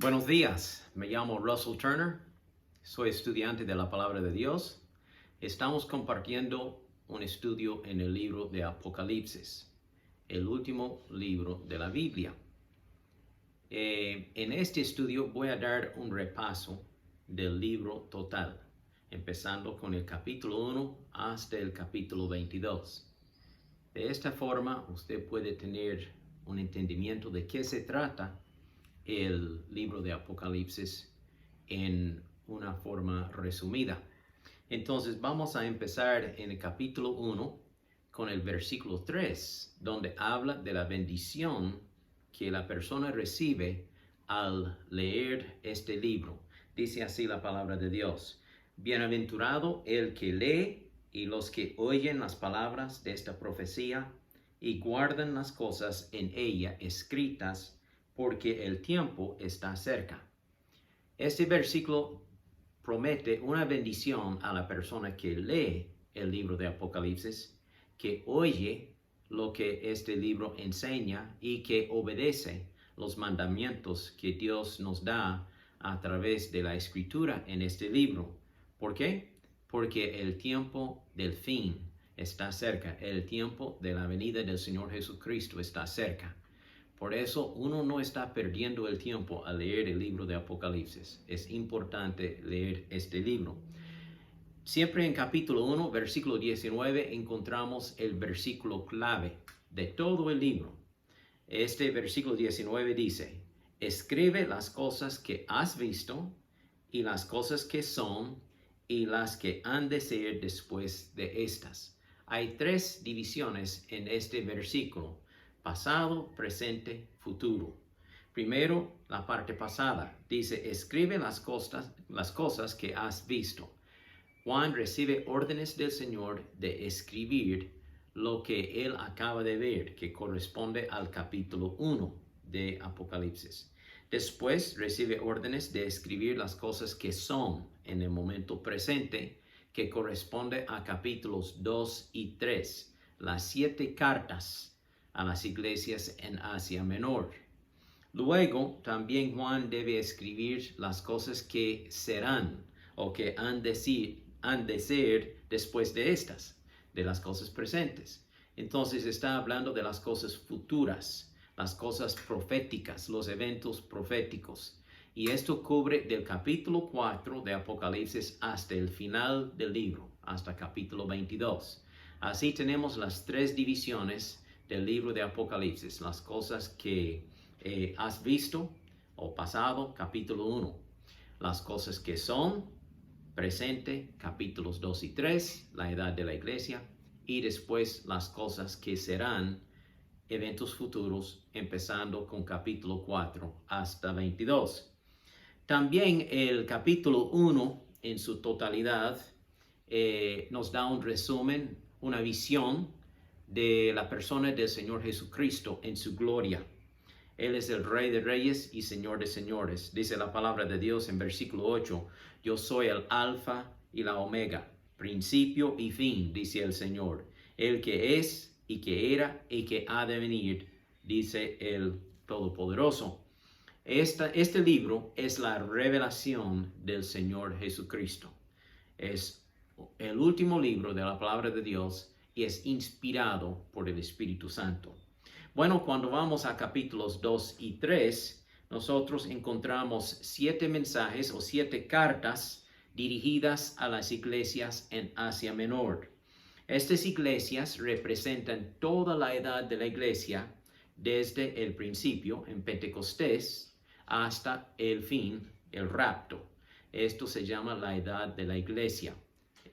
Buenos días, me llamo Russell Turner, soy estudiante de la Palabra de Dios. Estamos compartiendo un estudio en el libro de Apocalipsis, el último libro de la Biblia. En este estudio voy a dar un repaso del libro total, empezando con el capítulo 1 hasta el capítulo 22. De esta forma, usted puede tener un entendimiento de qué se trata el libro de Apocalipsis en una forma resumida. Entonces vamos a empezar en el capítulo 1 con el versículo 3, donde habla de la bendición que la persona recibe al leer este libro. Dice así la palabra de Dios: Bienaventurado el que lee y los que oyen las palabras de esta profecía y guardan las cosas en ella escritas, porque el tiempo está cerca. Este versículo promete una bendición a la persona que lee el libro de Apocalipsis, que oye lo que este libro enseña y que obedece los mandamientos que Dios nos da a través de la escritura en este libro. ¿Por qué? Porque el tiempo del fin está cerca, el tiempo de la venida del Señor Jesucristo está cerca. Por eso uno no está perdiendo el tiempo al leer el libro de Apocalipsis. Es importante leer este libro. Siempre en capítulo 1, versículo 19, encontramos el versículo clave de todo el libro. Este versículo 19 dice: escribe las cosas que has visto y las cosas que son y las que han de ser después de estas. Hay tres divisiones en este versículo: pasado, presente, futuro. Primero, la parte pasada. Dice: escribe las cosas que has visto. Juan recibe órdenes del Señor de escribir lo que él acaba de ver, que corresponde al capítulo 1 de Apocalipsis. Después recibe órdenes de escribir las cosas que son en el momento presente, que corresponde a capítulos 2 y 3, las 7 cartas a las iglesias en Asia Menor. Luego, también Juan debe escribir las cosas que serán o que han de ser después de estas, de las cosas presentes. Entonces está hablando de las cosas futuras, las cosas proféticas, los eventos proféticos. Y esto cubre del capítulo 4 de Apocalipsis hasta el final del libro, hasta capítulo 22. Así tenemos las tres divisiones del libro de Apocalipsis: las cosas que has visto o pasado, capítulo 1. Las cosas que son, presente, capítulos 2 y 3, la edad de la iglesia. Y después las cosas que serán, eventos futuros, empezando con capítulo 4 hasta 22. También el capítulo 1 en su totalidad nos da un resumen, una visión de la persona del Señor Jesucristo en su gloria. Él es el Rey de Reyes y Señor de Señores. Dice la palabra de Dios en versículo 8: yo soy el Alfa y la Omega, principio y fin, dice el Señor, el que es y que era y que ha de venir, dice el Todopoderoso. Este libro es la revelación del Señor Jesucristo. Es el último libro de la palabra de Dios y es inspirado por el Espíritu Santo. Bueno, cuando vamos a capítulos 2 y 3, nosotros encontramos 7 mensajes o 7 cartas dirigidas a las iglesias en Asia Menor. Estas iglesias representan toda la edad de la iglesia, desde el principio en Pentecostés hasta el fin, el rapto. Esto se llama la edad de la iglesia.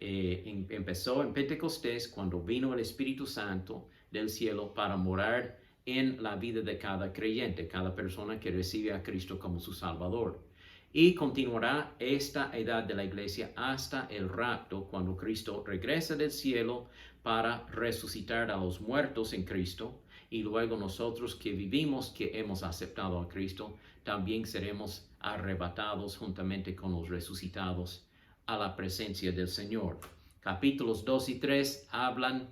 Empezó en Pentecostés, cuando vino el Espíritu Santo del cielo para morar en la vida de cada creyente, cada persona que recibe a Cristo como su Salvador. Y continuará esta edad de la iglesia hasta el rapto, cuando Cristo regresa del cielo para resucitar a los muertos en Cristo. Y luego nosotros que vivimos, que hemos aceptado a Cristo, también seremos arrebatados juntamente con los resucitados a la presencia del Señor. Capítulos 2 y 3 hablan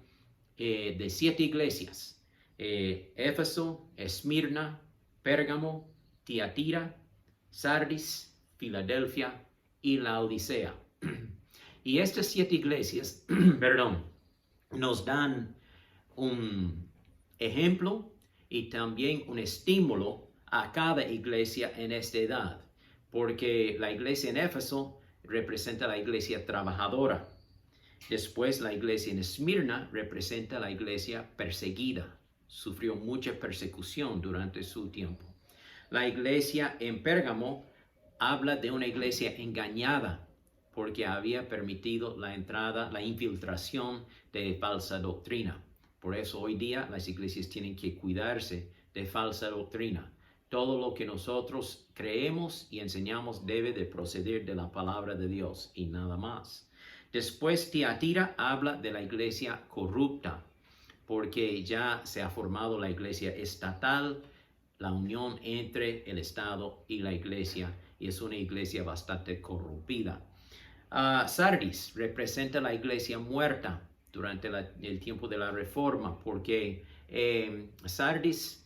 de 7 iglesias: Éfeso, Esmirna, Pérgamo, Tiatira, Sardis, Filadelfia y Laodicea. Y estas 7 iglesias, perdón, nos dan un ejemplo y también un estímulo a cada iglesia en esta edad, porque la iglesia en Éfeso representa la iglesia trabajadora. Después la iglesia en Esmirna representa la iglesia perseguida. Sufrió mucha persecución durante su tiempo. La iglesia en Pérgamo habla de una iglesia engañada porque había permitido la entrada, la infiltración de falsa doctrina. Por eso hoy día las iglesias tienen que cuidarse de falsa doctrina. Todo lo que nosotros creemos y enseñamos debe de proceder de la palabra de Dios y nada más. Después Tiatira habla de la iglesia corrupta, porque ya se ha formado la iglesia estatal, la unión entre el Estado y la iglesia, y es una iglesia bastante corrompida. Sardis representa la iglesia muerta durante el tiempo de la Reforma, porque Sardis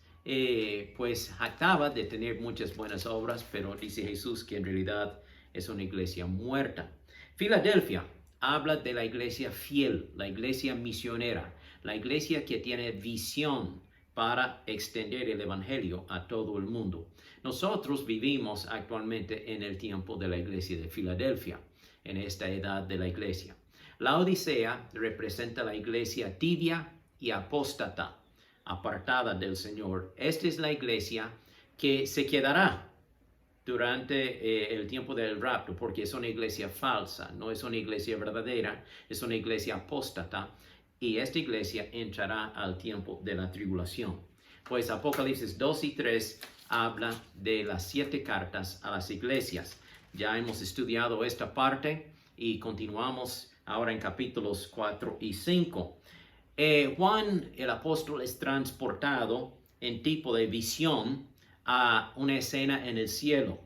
pues jactaba de tener muchas buenas obras, pero dice Jesús que en realidad es una iglesia muerta. Filadelfia habla de la iglesia fiel, la iglesia misionera, la iglesia que tiene visión para extender el evangelio a todo el mundo. Nosotros vivimos actualmente en el tiempo de la iglesia de Filadelfia, en esta edad de la iglesia. La Odisea representa la iglesia tibia y apóstata, apartada del Señor. Esta es la iglesia que se quedará durante el tiempo del rapto, porque es una iglesia falsa, no es una iglesia verdadera, es una iglesia apóstata, y esta iglesia entrará al tiempo de la tribulación. Pues Apocalipsis 2 y 3 habla de las 7 cartas a las iglesias. Ya hemos estudiado esta parte y continuamos ahora en capítulos 4 y 5. Juan el apóstol es transportado en tipo de visión a una escena en el cielo.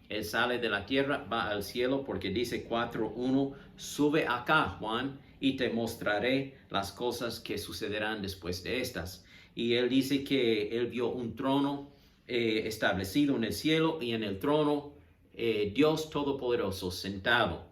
Él sale de la tierra, va al cielo, porque dice 4:1, sube acá, Juan, y te mostraré las cosas que sucederán después de estas. Y él dice que él vio un trono establecido en el cielo, y en el trono Dios Todopoderoso sentado.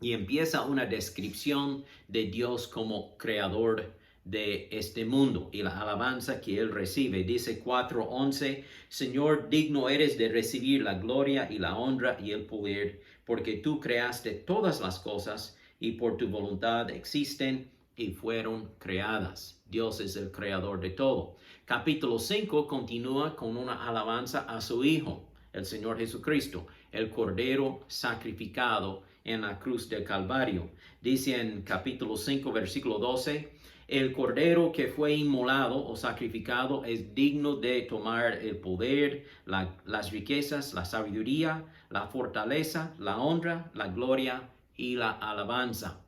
Y empieza una descripción de Dios como creador de este mundo y la alabanza que él recibe. Dice 4:11, Señor, digno eres de recibir la gloria y la honra y el poder, porque tú creaste todas las cosas y por tu voluntad existen y fueron creadas. Dios es el creador de todo. Capítulo 5 continúa con una alabanza a su Hijo, el Señor Jesucristo, el Cordero sacrificado en la cruz del Calvario. Dice en capítulo 5, versículo 12, el Cordero que fue inmolado o sacrificado es digno de tomar el poder, las riquezas, la sabiduría, la fortaleza, la honra, la gloria y la alabanza.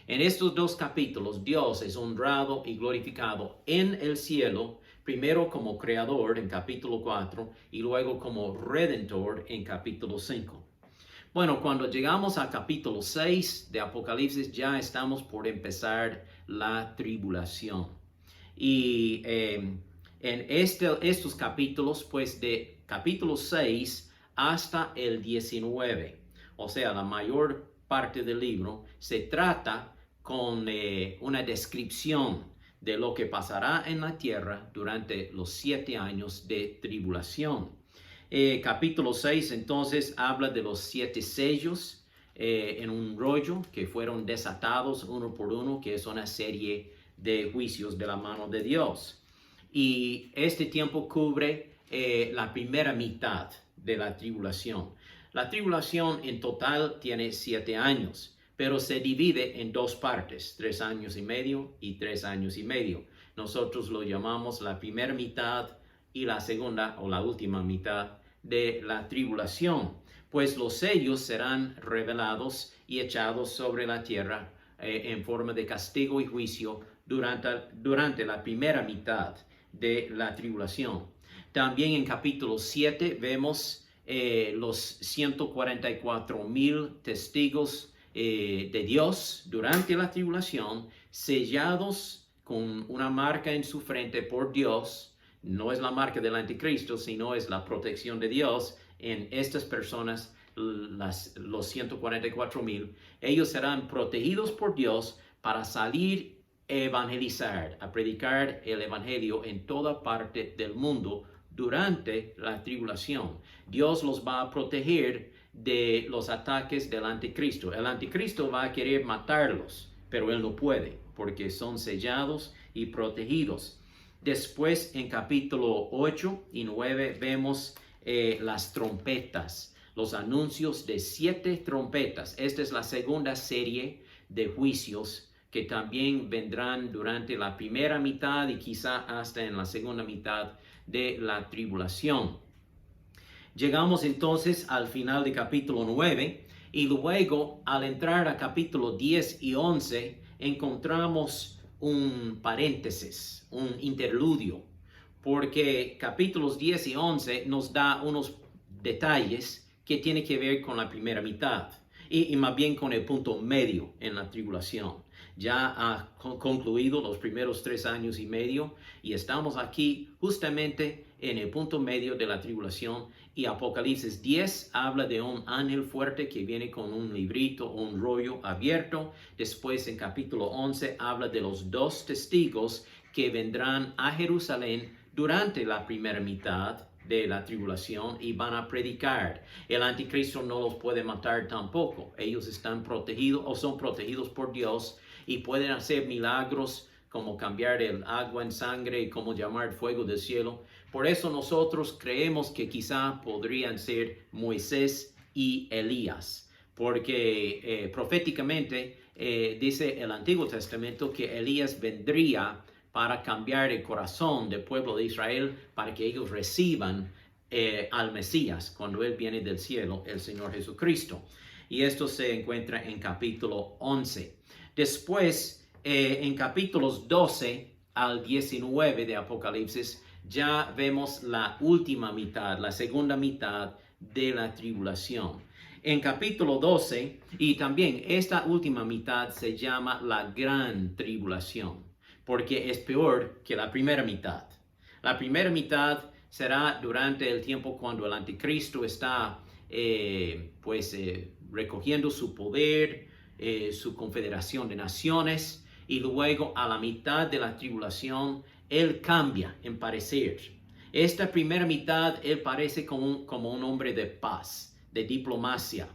En estos 2 capítulos, Dios es honrado y glorificado en el cielo, primero como creador en capítulo 4 y luego como redentor en capítulo 5. Bueno, cuando llegamos al capítulo 6 de Apocalipsis, ya estamos por empezar la tribulación. Y en estos capítulos, pues de capítulo 6 hasta el 19, o sea, la mayor parte del libro, se trata con una descripción de lo que pasará en la tierra durante los 7 años de tribulación. Capítulo 6 entonces habla de los 7 sellos en un rollo que fueron desatados uno por uno, que es una serie de juicios de la mano de Dios. Y este tiempo cubre la primera mitad de la tribulación. La tribulación en total tiene 7 años, pero se divide en 2 partes, 3 años y medio y 3 años y medio. Nosotros lo llamamos la primera mitad y la segunda o la última mitad de la tribulación, pues los sellos serán revelados y echados sobre la tierra en forma de castigo y juicio durante la primera mitad de la tribulación. También en capítulo 7 vemos los 144,000 testigos de Dios durante la tribulación, sellados con una marca en su frente por Dios. No es la marca del anticristo, sino es la protección de Dios en estas personas, los 144,000, ellos serán protegidos por Dios para salir a evangelizar, a predicar el evangelio en toda parte del mundo durante la tribulación. Dios los va a proteger de los ataques del anticristo. El anticristo va a querer matarlos, pero él no puede, porque son sellados y protegidos. Después, en capítulo 8 y 9, vemos las trompetas, los anuncios de 7 trompetas. Esta es la segunda serie de juicios que también vendrán durante la primera mitad y quizá hasta en la segunda mitad de la tribulación. Llegamos entonces al final de capítulo 9 y luego al entrar a capítulo 10 y 11 encontramos un paréntesis, un interludio, porque capítulos 10 y 11 nos da unos detalles que tienen que ver con la primera mitad y más bien con el punto medio en la tribulación. Ya ha concluido los primeros 3 años y medio y estamos aquí justamente en el punto medio de la tribulación, y Apocalipsis 10 habla de un ángel fuerte que viene con un librito o un rollo abierto. Después en capítulo 11 habla de los 2 testigos que vendrán a Jerusalén durante la primera mitad de la tribulación y van a predicar. El anticristo no los puede matar tampoco. Ellos están protegidos o son protegidos por Dios y pueden hacer milagros como cambiar el agua en sangre y como llamar fuego del cielo. Por eso nosotros creemos que quizá podrían ser Moisés y Elías, porque proféticamente dice el Antiguo Testamento que Elías vendría para cambiar el corazón del pueblo de Israel, para que ellos reciban al Mesías cuando Él viene del cielo, el Señor Jesucristo. Y esto se encuentra en capítulo 11. Después, en capítulos 12 al 19 de Apocalipsis, ya vemos la última mitad, la segunda mitad de la tribulación. En capítulo 12, y también esta última mitad se llama la gran tribulación, porque es peor que la primera mitad. La primera mitad será durante el tiempo cuando el anticristo está recogiendo su poder, su confederación de naciones, y luego a la mitad de la tribulación él cambia en parecer. Esta primera mitad él parece como un hombre de paz, de diplomacia,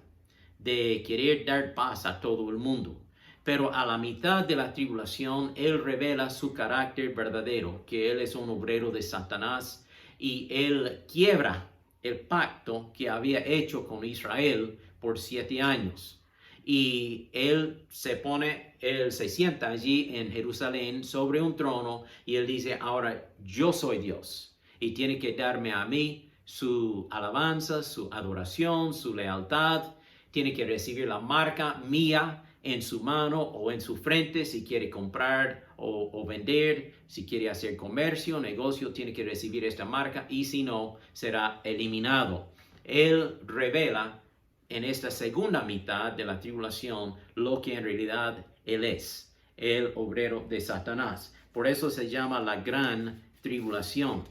de querer dar paz a todo el mundo. Pero a la mitad de la tribulación, él revela su carácter verdadero, que él es un obrero de Satanás, y él quiebra el pacto que había hecho con Israel por 7 años. Y él se sienta allí en Jerusalén sobre un trono, y él dice, ahora yo soy Dios, y tiene que darme a mí su alabanza, su adoración, su lealtad. Tiene que recibir la marca mía en su mano o en su frente si quiere comprar o vender, si quiere hacer comercio, negocio, tiene que recibir esta marca, y si no, será eliminado. Él revela en esta segunda mitad de la tribulación lo que en realidad él es, el obrero de Satanás. Por eso se llama la gran tribulación.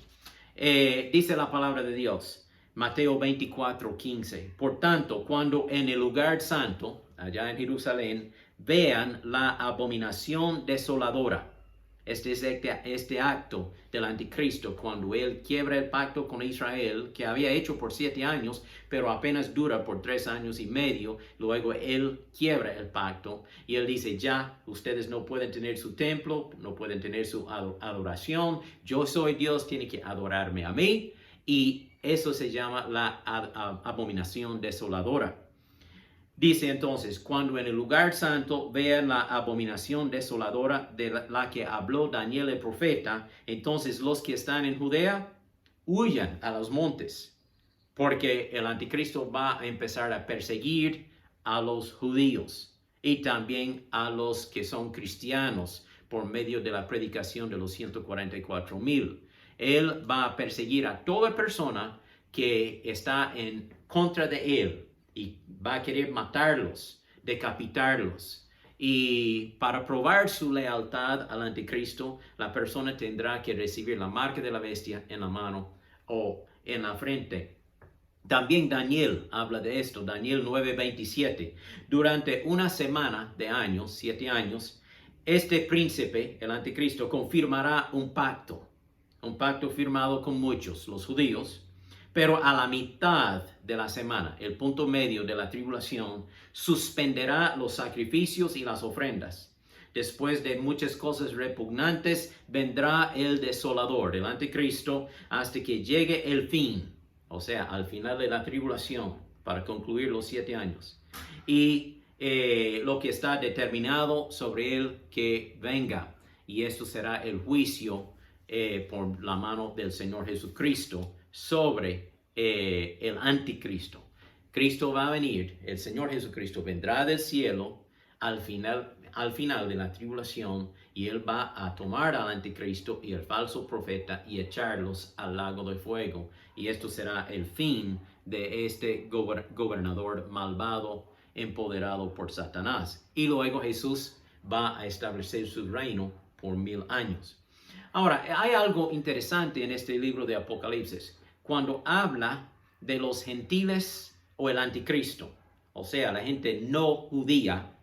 Dice la palabra de Dios, Mateo 24:15. Por tanto, cuando en el lugar santo, allá en Jerusalén, vean la abominación desoladora. Este es este acto del anticristo, cuando él quiebra el pacto con Israel, que había hecho por 7 años, pero apenas dura por 3 años y medio. Luego él quiebra el pacto y él dice, ya, ustedes no pueden tener su templo, no pueden tener su adoración. Yo soy Dios, tienen que adorarme a mí. Y eso se llama la abominación desoladora. Dice entonces, cuando en el lugar santo vean la abominación desoladora de la que habló Daniel el profeta, entonces los que están en Judea huyan a los montes, porque el anticristo va a empezar a perseguir a los judíos y también a los que son cristianos por medio de la predicación de los 144,000. Él va a perseguir a toda persona que está en contra de él, y va a querer matarlos, decapitarlos. Y para probar su lealtad al anticristo, la persona tendrá que recibir la marca de la bestia en la mano o en la frente. También Daniel habla de esto, Daniel 9:27. Durante una semana de años, 7 años, este príncipe, el anticristo, confirmará un pacto firmado con muchos, los judíos, pero a la mitad de la semana, el punto medio de la tribulación, suspenderá los sacrificios y las ofrendas. Después de muchas cosas repugnantes, vendrá el desolador, el anticristo, hasta que llegue el fin, o sea, al final de la tribulación, para concluir los 7 años. Y lo que está determinado sobre él que venga. Y esto será el juicio por la mano del Señor Jesucristo sobre el anticristo. Cristo va a venir, el Señor Jesucristo vendrá del cielo al final de la tribulación, y él va a tomar al anticristo y el falso profeta y echarlos al lago de fuego. Y esto será el fin de este gobernador malvado, empoderado por Satanás. Y luego Jesús va a establecer su reino por 1000 años. Ahora, hay algo interesante en este libro de Apocalipsis. Cuando habla de los gentiles o el anticristo, o sea, la gente no judía,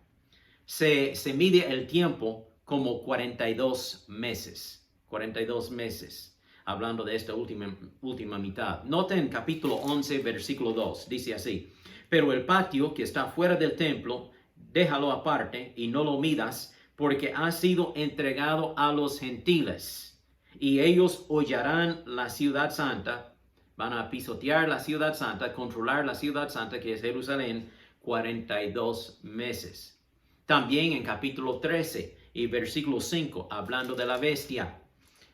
se mide el tiempo como 42 meses. 42 meses, hablando de esta última mitad. Noten capítulo 11, versículo 2, dice así: pero el patio que está fuera del templo, déjalo aparte y no lo midas, porque ha sido entregado a los gentiles. Y ellos hollarán la ciudad santa, van a pisotear la ciudad santa, controlar la ciudad santa, que es Jerusalén, 42 meses. También en capítulo 13 y versículo 5, hablando de la bestia,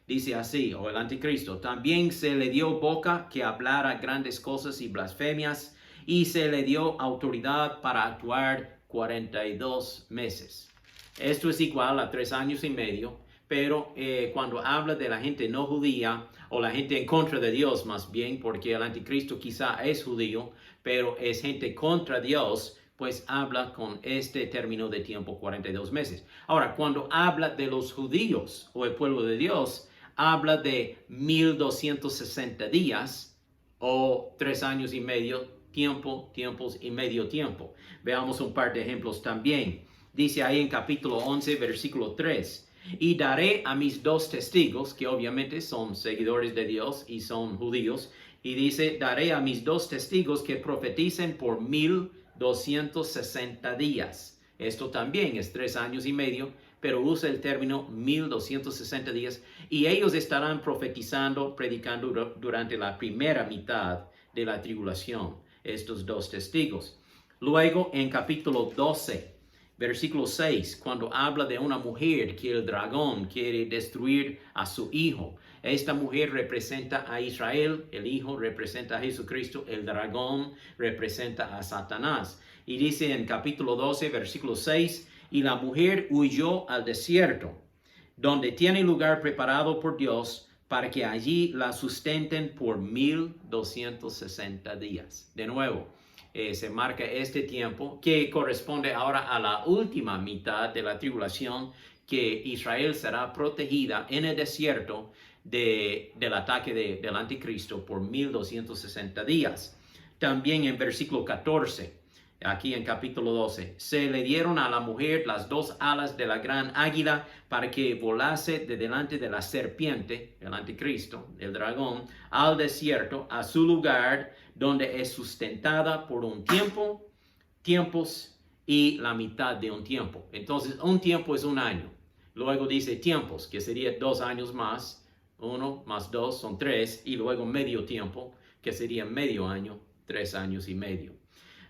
dice así, o el anticristo: también se le dio boca que hablara grandes cosas y blasfemias, y se le dio autoridad para actuar 42 meses. Esto es igual a 3 años y medio, pero cuando habla de la gente no judía, o la gente en contra de Dios más bien, porque el anticristo quizá es judío, pero es gente contra Dios, pues habla con este término de tiempo, 42 meses. Ahora, cuando habla de los judíos o el pueblo de Dios, habla de 1260 días o 3 años y medio, tiempos y medio tiempo. Veamos un par de ejemplos también. Dice ahí en capítulo 11, versículo 3: y daré a mis 2 testigos, que obviamente son seguidores de Dios y son judíos, y dice: daré a mis 2 testigos que profeticen por 1260 días. Esto también es 3 años y medio, pero usa el término 1260 días, y ellos estarán profetizando, predicando durante la primera mitad de la tribulación, estos 2 testigos. Luego en capítulo 12, versículo 6, cuando habla de una mujer que el dragón quiere destruir a su hijo. Esta mujer representa a Israel, el hijo representa a Jesucristo, el dragón representa a Satanás. Y dice en capítulo 12, versículo 6, y la mujer huyó al desierto, donde tiene lugar preparado por Dios, para que allí la sustenten por 1260 días. De nuevo, se marca este tiempo que corresponde ahora a la última mitad de la tribulación, que Israel será protegida en el desierto del ataque del anticristo por 1260 días. También en versículo 14, aquí en capítulo 12, se le dieron a la mujer las 2 alas de la gran águila para que volase de delante de la serpiente, el anticristo, el dragón, al desierto, a su lugar, donde es sustentada por un tiempo, tiempos y la mitad de un tiempo. Entonces, un tiempo es 1 año. Luego dice tiempos, que sería 2 años más. 1 más 2 son 3. Y luego medio tiempo, que sería medio año, 3 años y medio.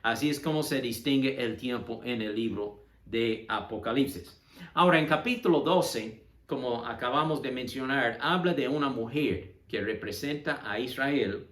Así es como se distingue el tiempo en el libro de Apocalipsis. Ahora, en capítulo 12, como acabamos de mencionar, habla de una mujer que representa a Israel,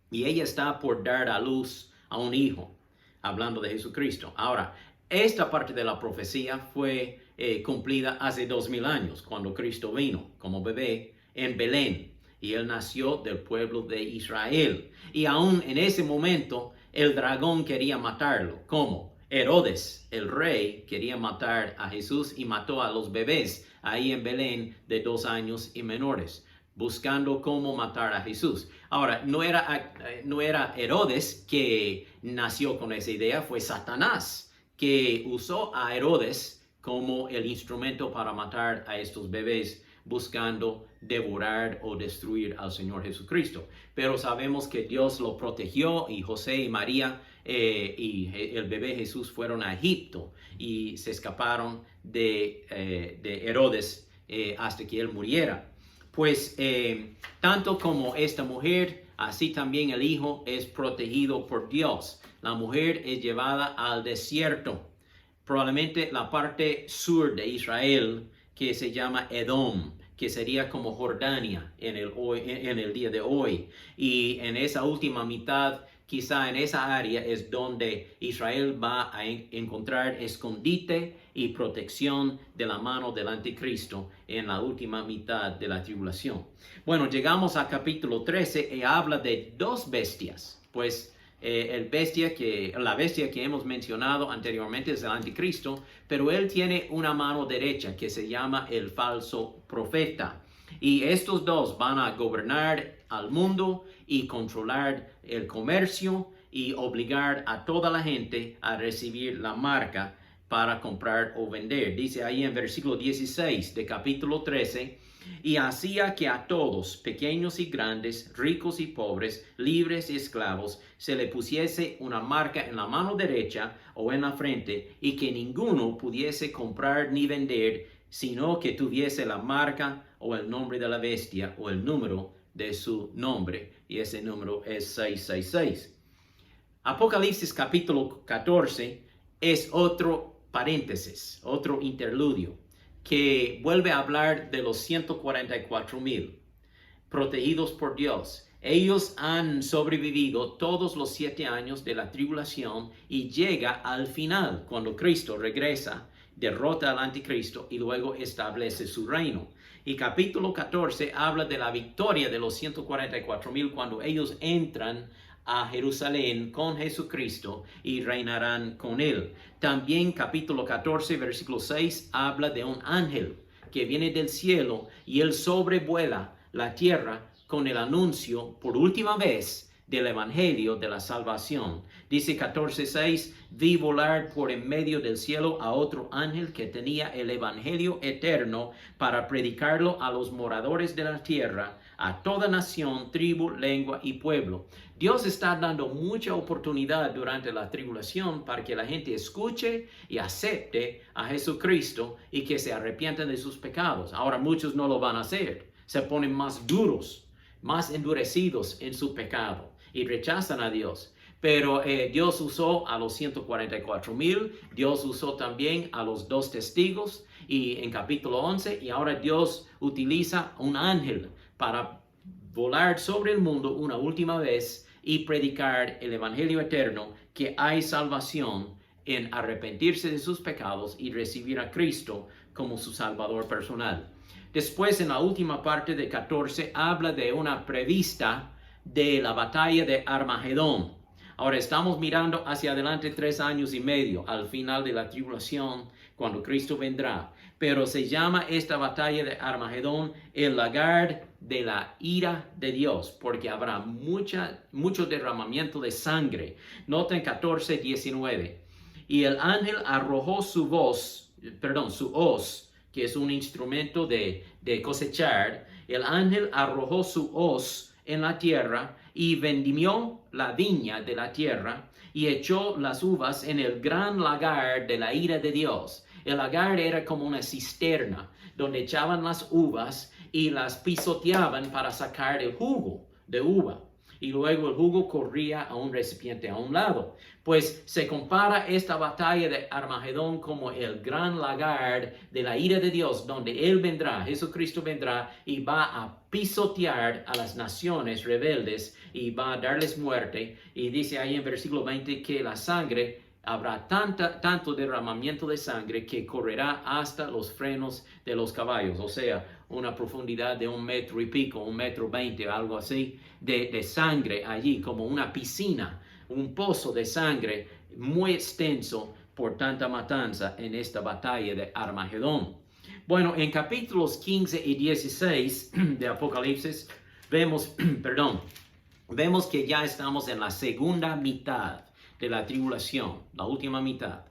y ella está por dar a luz a un hijo, hablando de Jesucristo. Ahora, esta parte de la profecía fue cumplida hace 2000 años, cuando Cristo vino como bebé en Belén, y él nació del pueblo de Israel. Y aún en ese momento, el dragón quería matarlo. ¿Cómo? Herodes, el rey, quería matar a Jesús y mató a los bebés ahí en Belén de 2 años y menores. buscando cómo matar a Jesús. Ahora, no era Herodes que nació con esa idea, fue Satanás que usó a Herodes como el instrumento para matar a estos bebés, buscando devorar o destruir al Señor Jesucristo. Pero sabemos que Dios lo protegió y José y María y el bebé Jesús fueron a Egipto y se escaparon de Herodes hasta que él muriera. Pues tanto como esta mujer, así también el hijo es protegido por Dios. La mujer es llevada al desierto, probablemente la parte sur de Israel, que se llama Edom, que sería como Jordania en el día de hoy. Y en esa última mitad, quizá en esa área es donde Israel va a encontrar escondite y protección de la mano del anticristo en la última mitad de la tribulación. Bueno, llegamos al capítulo 13 y habla de dos bestias. Pues la bestia que hemos mencionado anteriormente es el anticristo, pero él tiene una mano derecha que se llama el falso profeta. Y estos dos van a gobernar al mundo y controlar el comercio y obligar a toda la gente a recibir la marca para comprar o vender. Dice ahí en versículo 16 de capítulo 13, y hacía que a todos, pequeños y grandes, ricos y pobres, libres y esclavos, se le pusiese una marca en la mano derecha o en la frente, y que ninguno pudiese comprar ni vender, sino que tuviese la marca o el nombre de la bestia o el número de su nombre. Y ese número es 666. Apocalipsis capítulo 14 es otro paréntesis, otro interludio, que vuelve a hablar de los 144,000 protegidos por Dios. Ellos han sobrevivido todos los 7 años de la tribulación y llega al final, cuando Cristo regresa, derrota al anticristo y luego establece su reino. Y capítulo 14 habla de la victoria de los 144,000 cuando ellos entran a Jerusalén con Jesucristo y reinarán con él. También capítulo 14 versículo 6 habla de un ángel que viene del cielo y él sobrevuela la tierra con el anuncio por última vez del evangelio de la salvación. Dice 14:6, vi volar por en medio del cielo a otro ángel que tenía el evangelio eterno para predicarlo a los moradores de la tierra, a toda nación, tribu, lengua y pueblo. Dios está dando mucha oportunidad durante la tribulación para que la gente escuche y acepte a Jesucristo y que se arrepientan de sus pecados. Ahora muchos no lo van a hacer, se ponen más duros, más endurecidos en su pecado y rechazan a Dios. Pero Dios usó a los 144,000, Dios usó también a los 2 testigos y en capítulo 11, y ahora Dios utiliza un ángel para volar sobre el mundo una última vez y predicar el evangelio eterno, que hay salvación en arrepentirse de sus pecados y recibir a Cristo como su Salvador personal. Después, en la última parte de 14, habla de una prevista de la batalla de Armagedón. Ahora estamos mirando hacia adelante 3 años y medio, al final de la tribulación, cuando Cristo vendrá. Pero se llama esta batalla de Armagedón el lagar de la ira de Dios, porque habrá mucho derramamiento de sangre. Noten 14:19. Y el ángel arrojó su hoz, que es un instrumento de cosechar. El ángel arrojó su hoz en la tierra y vendimió la viña de la tierra y echó las uvas en el gran lagar de la ira de Dios. El lagar era como una cisterna donde echaban las uvas y las pisoteaban para sacar el jugo de uva. Y luego el jugo corría a un recipiente a un lado. Pues se compara esta batalla de Armagedón como el gran lagar de la ira de Dios, donde Él vendrá, Jesucristo vendrá y va a pisotear a las naciones rebeldes y va a darles muerte. Y dice ahí en versículo 20 que la sangre, habrá tanto derramamiento de sangre que correrá hasta los frenos de los caballos, o sea, una profundidad de 1 metro y pico, 1,20 metros, algo así, de sangre allí, como una piscina, un pozo de sangre muy extenso por tanta matanza en esta batalla de Armagedón. Bueno, en capítulos 15 y 16 de Apocalipsis vemos, vemos que ya estamos en la segunda mitad de la tribulación, la última mitad.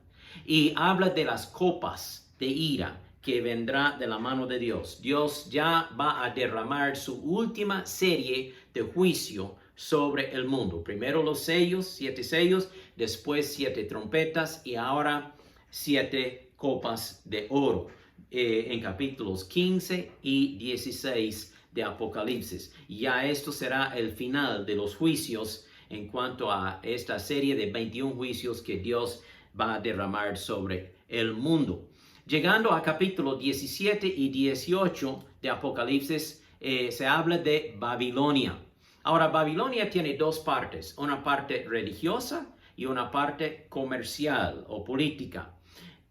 Y habla de las copas de ira que vendrá de la mano de Dios. Dios ya va a derramar su última serie de juicio sobre el mundo. Primero los sellos, 7 sellos, después 7 trompetas y ahora 7 copas de oro. En capítulos 15 y 16 de Apocalipsis. Ya esto será el final de los juicios en cuanto a esta serie de 21 juicios que Dios va a derramar sobre el mundo. Llegando a capítulo 17 y 18 de Apocalipsis, se habla de Babilonia. Ahora, Babilonia tiene dos partes, una parte religiosa y una parte comercial o política.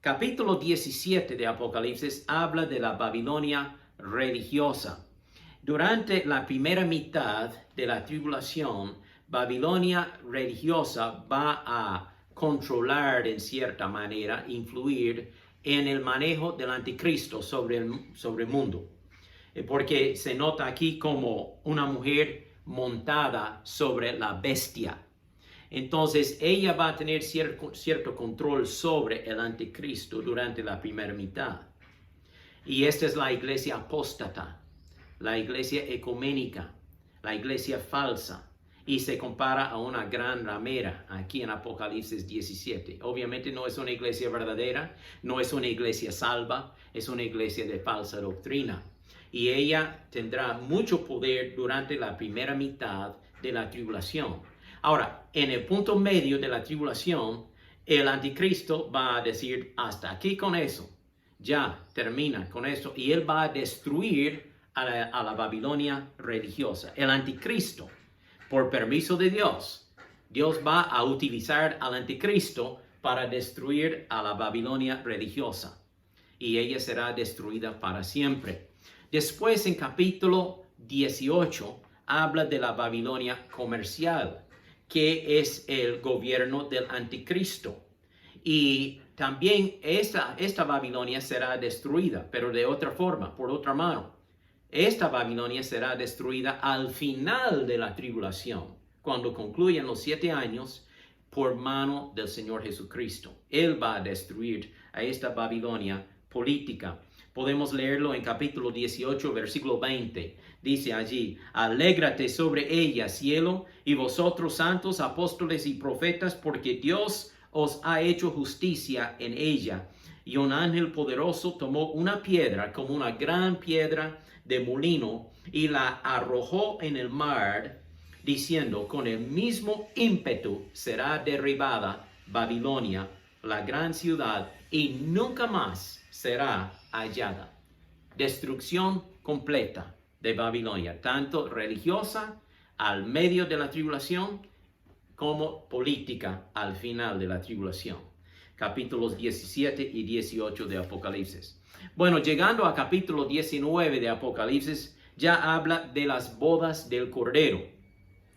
Capítulo 17 de Apocalipsis habla de la Babilonia religiosa. Durante la primera mitad de la tribulación, Babilonia religiosa va a controlar en cierta manera, influir en el manejo del anticristo sobre el mundo. Porque se nota aquí como una mujer montada sobre la bestia. Entonces ella va a tener cierto control sobre el anticristo durante la primera mitad. Y esta es la iglesia apóstata, la iglesia ecuménica, la iglesia falsa. Y se compara a una gran ramera aquí en Apocalipsis 17. Obviamente no es una iglesia verdadera, no es una iglesia salva, es una iglesia de falsa doctrina. Y ella tendrá mucho poder durante la primera mitad de la tribulación. Ahora, en el punto medio de la tribulación, el anticristo va a decir, hasta aquí con eso, ya termina con eso, y él va a destruir a la Babilonia religiosa. El anticristo, por permiso de Dios, Dios va a utilizar al anticristo para destruir a la Babilonia religiosa, y ella será destruida para siempre. Después, en capítulo 18, habla de la Babilonia comercial, que es el gobierno del anticristo. Y también esta Babilonia será destruida, pero de otra forma, por otra mano. Esta Babilonia será destruida al final de la tribulación, cuando concluyan los 7 años, por mano del Señor Jesucristo. Él va a destruir a esta Babilonia política. Podemos leerlo en capítulo 18, versículo 20. Dice allí, alégrate sobre ella, cielo, y vosotros santos apóstoles y profetas, porque Dios os ha hecho justicia en ella. Y un ángel poderoso tomó una piedra, como una gran piedra de molino, y la arrojó en el mar, diciendo, con el mismo ímpetu será derribada Babilonia, la gran ciudad, y nunca más será hallada. Destrucción completa de Babilonia, tanto religiosa al medio de la tribulación, como política al final de la tribulación. Capítulos 17 y 18 de Apocalipsis. Bueno, llegando a capítulo 19 de Apocalipsis, ya habla de las bodas del Cordero.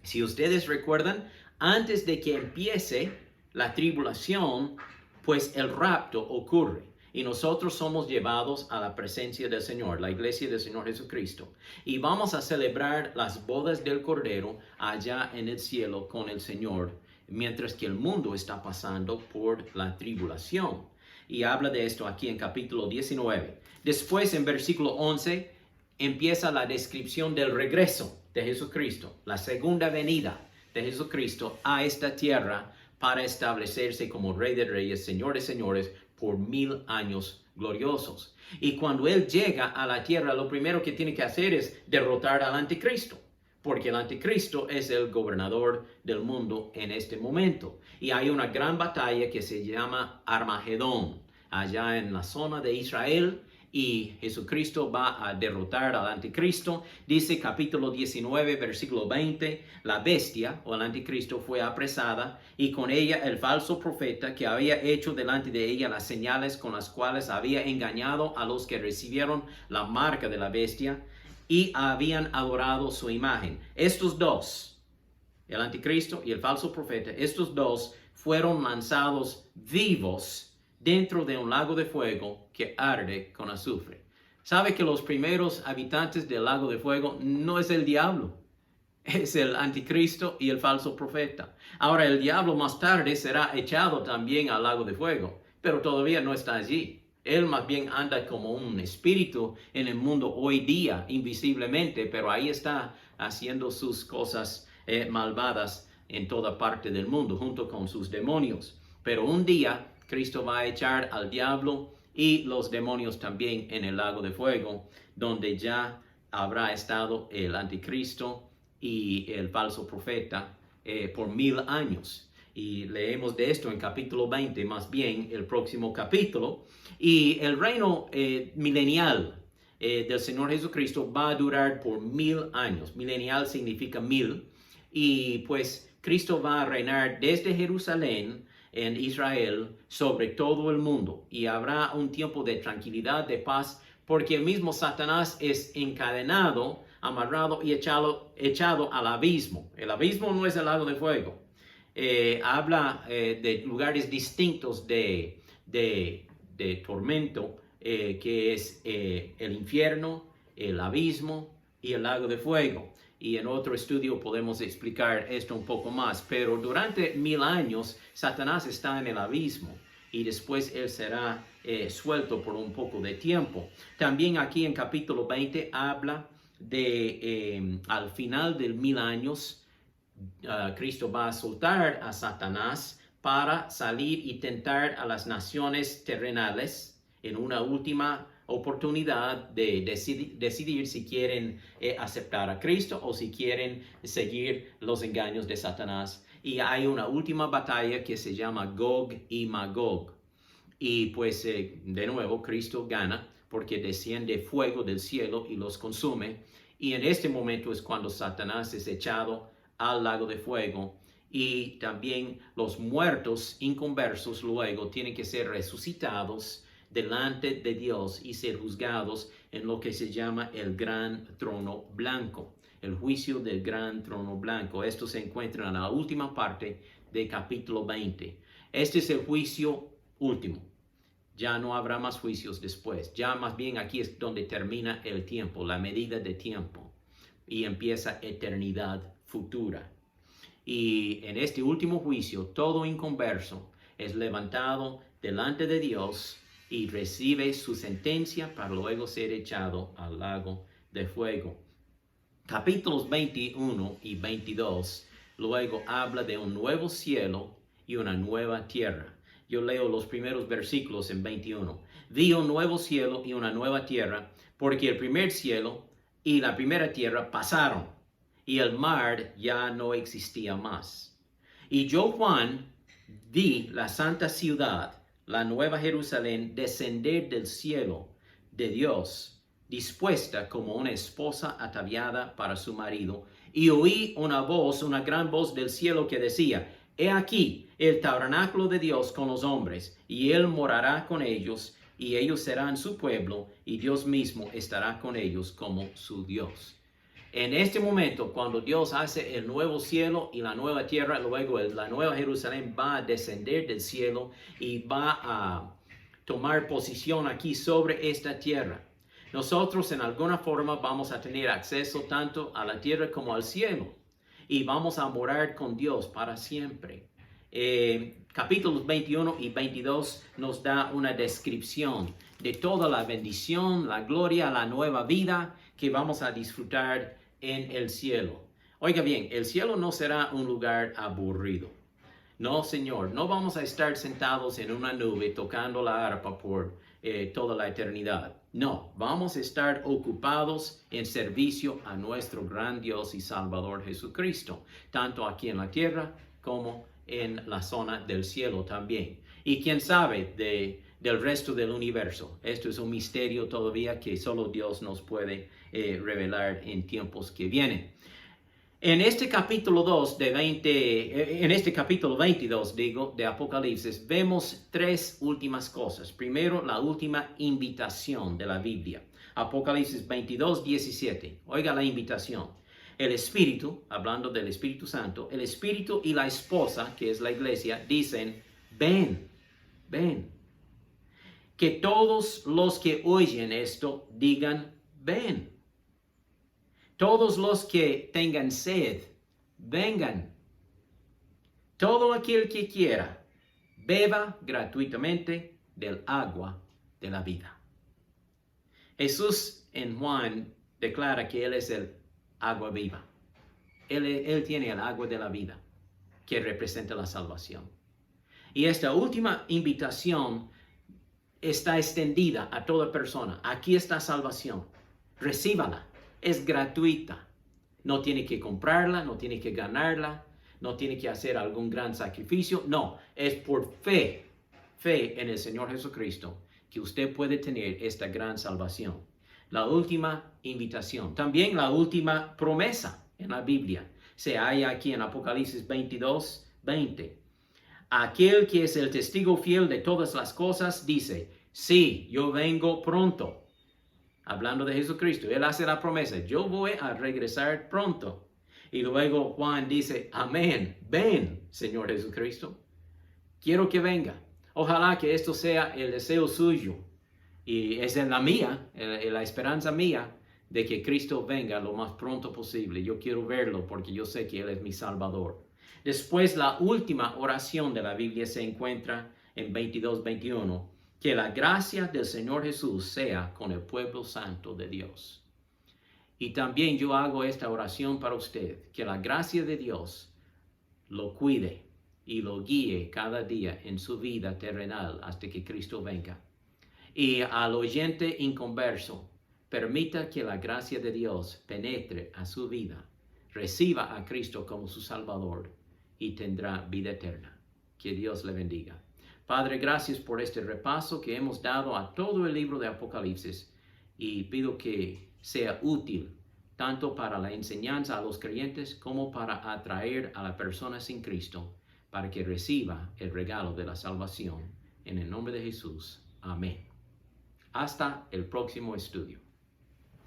Si ustedes recuerdan, antes de que empiece la tribulación, pues el rapto ocurre. Y nosotros somos llevados a la presencia del Señor, la iglesia del Señor Jesucristo. Y vamos a celebrar las bodas del Cordero allá en el cielo con el Señor, mientras que el mundo está pasando por la tribulación. Y habla de esto aquí en capítulo 19. Después, en versículo 11, empieza la descripción del regreso de Jesucristo, la segunda venida de Jesucristo a esta tierra para establecerse como Rey de Reyes, Señor de Señores, por 1000 años gloriosos. Y cuando Él llega a la tierra, lo primero que tiene que hacer es derrotar al anticristo, porque el anticristo es el gobernador del mundo en este momento. Y hay una gran batalla que se llama Armagedón, allá en la zona de Israel, y Jesucristo va a derrotar al anticristo. Dice capítulo 19, versículo 20, la bestia o el anticristo fue apresada y con ella el falso profeta que había hecho delante de ella las señales con las cuales había engañado a los que recibieron la marca de la bestia y habían adorado su imagen. Estos dos, el anticristo y el falso profeta, estos dos fueron lanzados vivos dentro de un lago de fuego que arde con azufre. Sabe que los primeros habitantes del lago de fuego no es el diablo, es el anticristo y el falso profeta. Ahora el diablo más tarde será echado también al lago de fuego, pero todavía no está allí. Él más bien anda como un espíritu en el mundo hoy día, invisiblemente, pero ahí está haciendo sus cosas malvadas en toda parte del mundo, junto con sus demonios. Pero un día Cristo va a echar al diablo y los demonios también en el lago de fuego, donde ya habrá estado el anticristo y el falso profeta por 1000 años. Y leemos de esto en capítulo 20, más bien el próximo capítulo. Y el reino milenial del Señor Jesucristo va a durar por 1000 años. Milenial significa 1000. Y pues Cristo va a reinar desde Jerusalén en Israel sobre todo el mundo. Y habrá un tiempo de tranquilidad, de paz, porque el mismo Satanás es encadenado, amarrado y echado al abismo. El abismo no es el lago de fuego. Habla de lugares distintos de tormento, que es el infierno, el abismo y el lago de fuego. Y en otro estudio podemos explicar esto un poco más, pero durante 1000 años Satanás está en el abismo y después él será suelto por un poco de tiempo. También aquí en capítulo 20 habla de al final del 1000 años, Cristo va a soltar a Satanás para salir y tentar a las naciones terrenales en una última oportunidad de decidir si quieren aceptar a Cristo o si quieren seguir los engaños de Satanás. Y hay una última batalla que se llama Gog y Magog. Y pues de nuevo Cristo gana porque desciende fuego del cielo y los consume. Y en este momento es cuando Satanás es echado al lago de fuego, y también los muertos inconversos luego tienen que ser resucitados delante de Dios y ser juzgados en lo que se llama el gran trono blanco, el juicio del gran trono blanco. Esto se encuentra en la última parte del capítulo 20. Este es el juicio último. Ya no habrá más juicios después. Ya más bien aquí es donde termina el tiempo, la medida de tiempo, y empieza eternidad futura. Y en este último juicio, todo inconverso es levantado delante de Dios y recibe su sentencia para luego ser echado al lago de fuego. Capítulos 21 y 22 luego habla de un nuevo cielo y una nueva tierra. Yo leo los primeros versículos en 21. Vi un nuevo cielo y una nueva tierra, porque el primer cielo y la primera tierra pasaron, y el mar ya no existía más. Y yo, Juan, vi la santa ciudad, la nueva Jerusalén, descender del cielo de Dios, dispuesta como una esposa ataviada para su marido. Y oí una voz, una gran voz del cielo que decía: He aquí el tabernáculo de Dios con los hombres, y él morará con ellos, y ellos serán su pueblo, y Dios mismo estará con ellos como su Dios. En este momento, cuando Dios hace el nuevo cielo y la nueva tierra, luego la nueva Jerusalén va a descender del cielo y va a tomar posición aquí sobre esta tierra. Nosotros en alguna forma vamos a tener acceso tanto a la tierra como al cielo, y vamos a morar con Dios para siempre. Capítulos 21 y 22 nos da una descripción de toda la bendición, la gloria, la nueva vida que vamos a disfrutar en el cielo. Oiga bien, el cielo no será un lugar aburrido. No, Señor, no vamos a estar sentados en una nube tocando la arpa por toda la eternidad. No, vamos a estar ocupados en servicio a nuestro gran Dios y Salvador Jesucristo, tanto aquí en la tierra como en la zona del cielo también. Y quién sabe del resto del universo. Esto es un misterio todavía que solo Dios nos puede revelar en tiempos que vienen. En este capítulo 2 en este capítulo 22, de Apocalipsis, vemos tres últimas cosas. Primero, la última invitación de la Biblia. Apocalipsis 22, 17. Oiga la invitación. El Espíritu, hablando del Espíritu Santo, el Espíritu y la esposa, que es la iglesia, dicen: ven, ven. que todos los que oyen esto digan, ven. Todos los que tengan sed, vengan. Todo aquel que quiera, beba gratuitamente del agua de la vida. Jesús en Juan declara que Él es el agua viva. Él tiene el agua de la vida, que representa la salvación. Y esta última invitación está extendida a toda persona. Aquí está salvación. Recíbala. Es gratuita. No tiene que comprarla, no tiene que ganarla, no tiene que hacer algún gran sacrificio. No, es por fe en el Señor Jesucristo que usted puede tener esta gran salvación. La última invitación, también la última promesa en la Biblia, se halla aquí en Apocalipsis 22, 20. Aquel que es el testigo fiel de todas las cosas dice, sí, yo vengo pronto. Hablando de Jesucristo, Él hace la promesa, yo voy a regresar pronto. Y luego Juan dice, amén, ven, Señor Jesucristo. Quiero que venga. Ojalá que esto sea el deseo suyo. Y es en la mía, en la esperanza mía, de que Cristo venga lo más pronto posible. Yo quiero verlo porque yo sé que Él es mi Salvador. Después, la última oración de la Biblia se encuentra en 22-21. Que la gracia del Señor Jesús sea con el pueblo santo de Dios. Y también yo hago esta oración para usted. Que la gracia de Dios lo cuide y lo guíe cada día en su vida terrenal hasta que Cristo venga. Y al oyente inconverso, permita que la gracia de Dios penetre a su vida, reciba a Cristo como su Salvador y tendrá vida eterna. Que Dios le bendiga. Padre, gracias por este repaso que hemos dado a todo el libro de Apocalipsis y pido que sea útil tanto para la enseñanza a los creyentes como para atraer a la persona sin Cristo para que reciba el regalo de la salvación. En el nombre de Jesús. Amén. Hasta el próximo estudio.